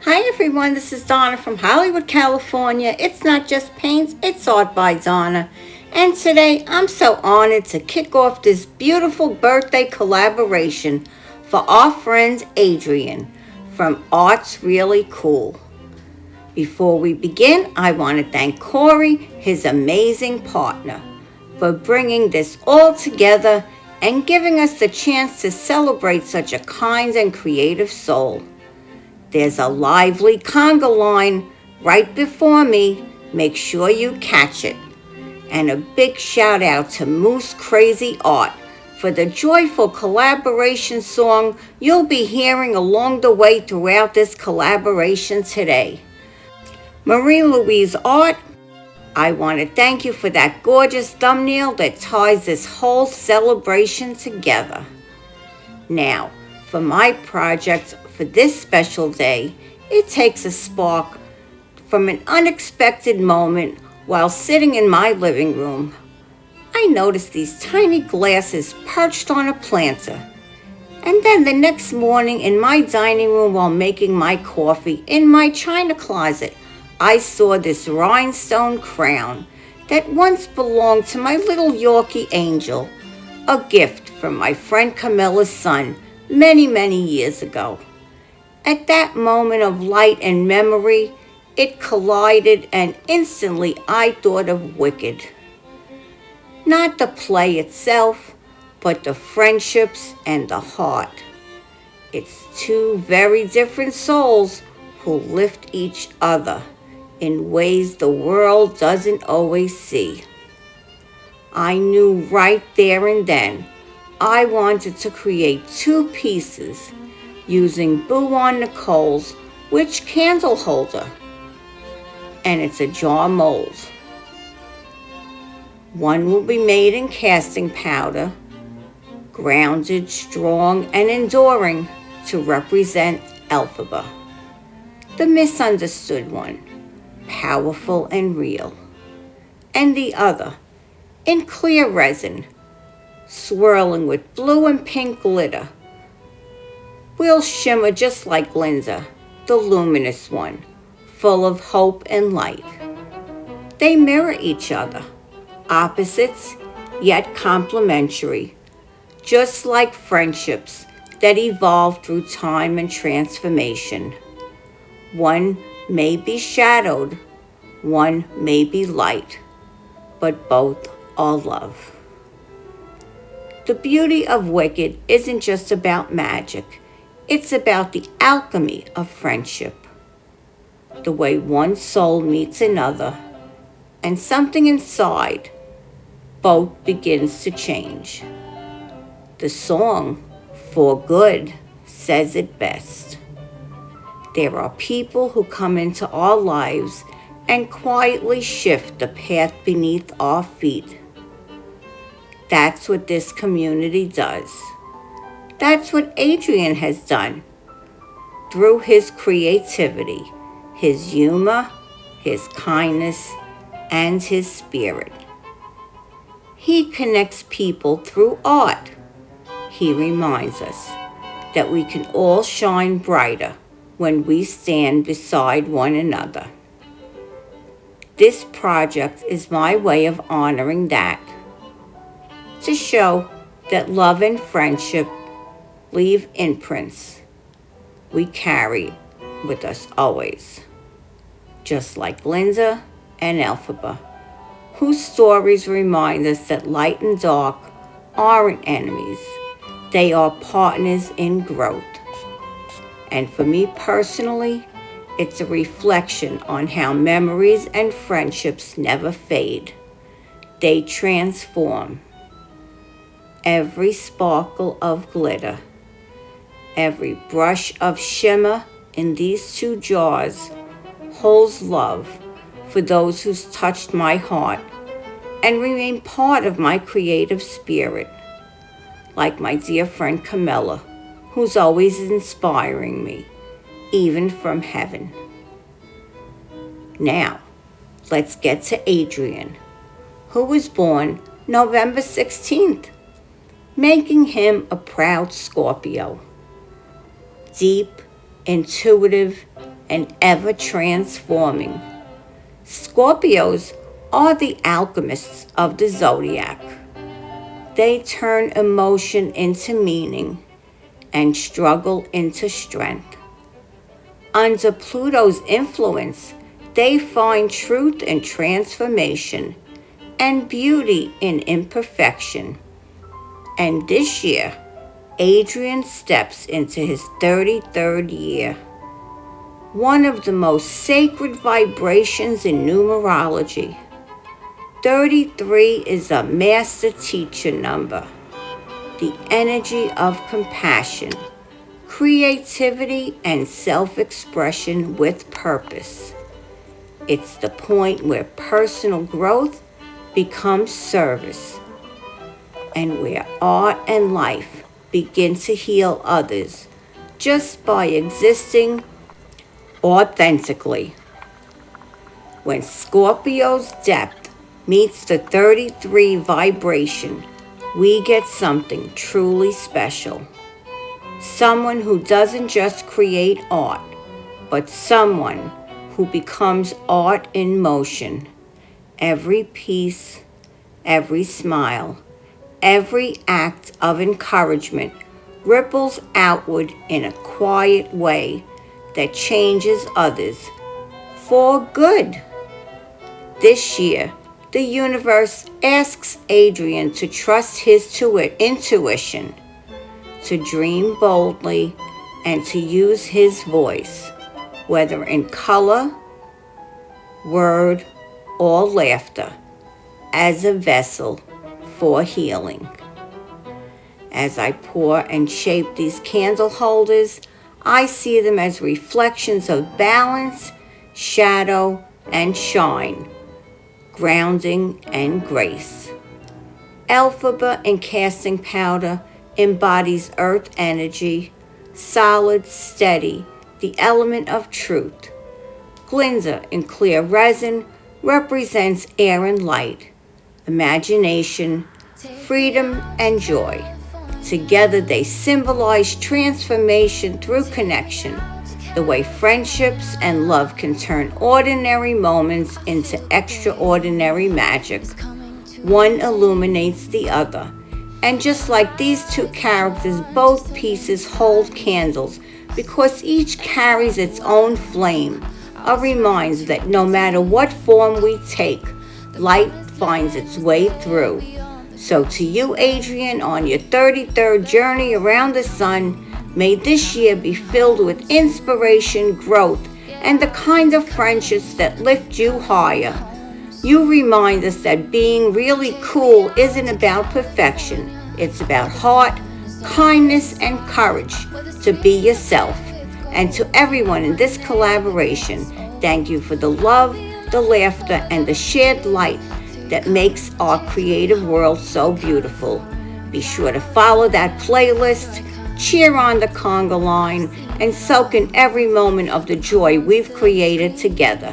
Hi everyone, this is Donna from Hollywood, California. It's not just paints, it's art by Donna. And today I'm so honored to kick off this beautiful birthday collaboration for our friend Adrian from Art's Really Cool. Before we begin, I want to thank Corey, his amazing partner, for bringing this all together and giving us the chance to celebrate such a kind and creative soul. There's a lively conga line right before me. Make sure you catch it. And a big shout out to Moose Crazy Art for the joyful collaboration song you'll be hearing along the way throughout this collaboration today. Marie Louise Art, I want to thank you for that gorgeous thumbnail that ties this whole celebration together. Now, for my project for this special day, it takes a spark from an unexpected moment while sitting in my living room. I noticed these tiny glasses perched on a planter. And then the next morning in my dining room while making my coffee in my china closet, I saw this rhinestone crown that once belonged to my little Yorkie angel, a gift from my friend Camilla's son many years ago. At that moment of light and memory, it collided and instantly I thought of Wicked. Not the play itself, but the friendships and the heart. It's two very different souls who lift each other in ways the world doesn't always see. I knew right there and then I wanted to create two pieces using Boowan Nicole's witch candle holder, and it's a jar mold. One will be made in casting powder, grounded, strong, and enduring to represent Elphaba, the misunderstood one, powerful and real, and the other in clear resin, swirling with blue and pink glitter, will shimmer just like Glinda, the luminous one, full of hope and light. They mirror each other, opposites yet complementary, just like friendships that evolve through time and transformation. One may be shadowed, one may be light, but both are love. The beauty of Wicked isn't just about magic. It's about the alchemy of friendship. The way one soul meets another, and something inside both begins to change. The song, For Good, says it best. There are people who come into our lives and quietly shift the path beneath our feet. That's what this community does. That's what Adrian has done through his creativity, his humor, his kindness, and his spirit. He connects people through art. He reminds us that we can all shine brighter when we stand beside one another. This project is my way of honoring that, to show that love and friendship leave imprints we carry with us always, just like Glinda and Elphaba, whose stories remind us that light and dark aren't enemies, they are partners in growth. And for me personally, it's a reflection on how memories and friendships never fade. They transform. Every sparkle of glitter, every brush of shimmer in these two jars holds love for those who's touched my heart and remain part of my creative spirit, like my dear friend Camilla, who's always inspiring me, even from heaven. Now, let's get to Adrian, who was born November 16th, making him a proud Scorpio. Deep, intuitive, and ever transforming. Scorpios are the alchemists of the zodiac. They turn emotion into meaning and struggle into strength. Under Pluto's influence, they find truth in transformation and beauty in imperfection. And this year, Adrian steps into his 33rd year. One of the most sacred vibrations in numerology. 33 is a master teacher number. The energy of compassion, creativity, and self-expression with purpose. It's the point where personal growth becomes service, and where art and life begin to heal others just by existing authentically. When Scorpio's depth meets the 33 vibration, we get something truly special. Someone who doesn't just create art, but someone who becomes art in motion. Every piece, every smile, every act of encouragement ripples outward in a quiet way that changes others for good. This year, the universe asks Adrian to trust his intuition, to dream boldly, and to use his voice, whether in color, word, or laughter, as a vessel for healing. As I pour and shape these candle holders, I see them as reflections of balance, shadow, and shine, grounding and grace. Elphaba in casting powder embodies earth energy, solid, steady, the element of truth. Glinda in clear resin represents air and light, imagination, freedom, and joy. Together they symbolize transformation through connection, the way friendships and love can turn ordinary moments into extraordinary magic. One illuminates the other. And just like these two characters, both pieces hold candles because each carries its own flame, a reminder that no matter what form we take, light finds its way through. So to you, Adrian, on your 33rd journey around the sun, may this year be filled with inspiration, growth, and the kind of friendships that lift you higher. You remind us that being really cool isn't about perfection. It's about heart, kindness, and courage to be yourself. And to everyone in this collaboration, thank you for the love, the laughter, and the shared light that makes our creative world so beautiful. Be sure to follow that playlist, cheer on the conga line, and soak in every moment of the joy we've created together.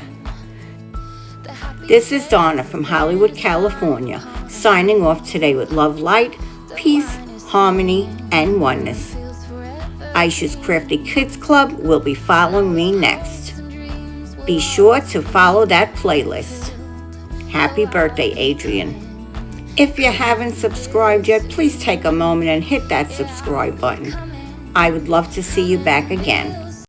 This is Donna from Hollywood, California, signing off today with love, light, peace, harmony, and oneness. Aisha's Crafty Kids Club will be following me next. Be sure to follow that playlist. Happy birthday, Adrian. If you haven't subscribed yet, please take a moment and hit that subscribe button. I would love to see you back again.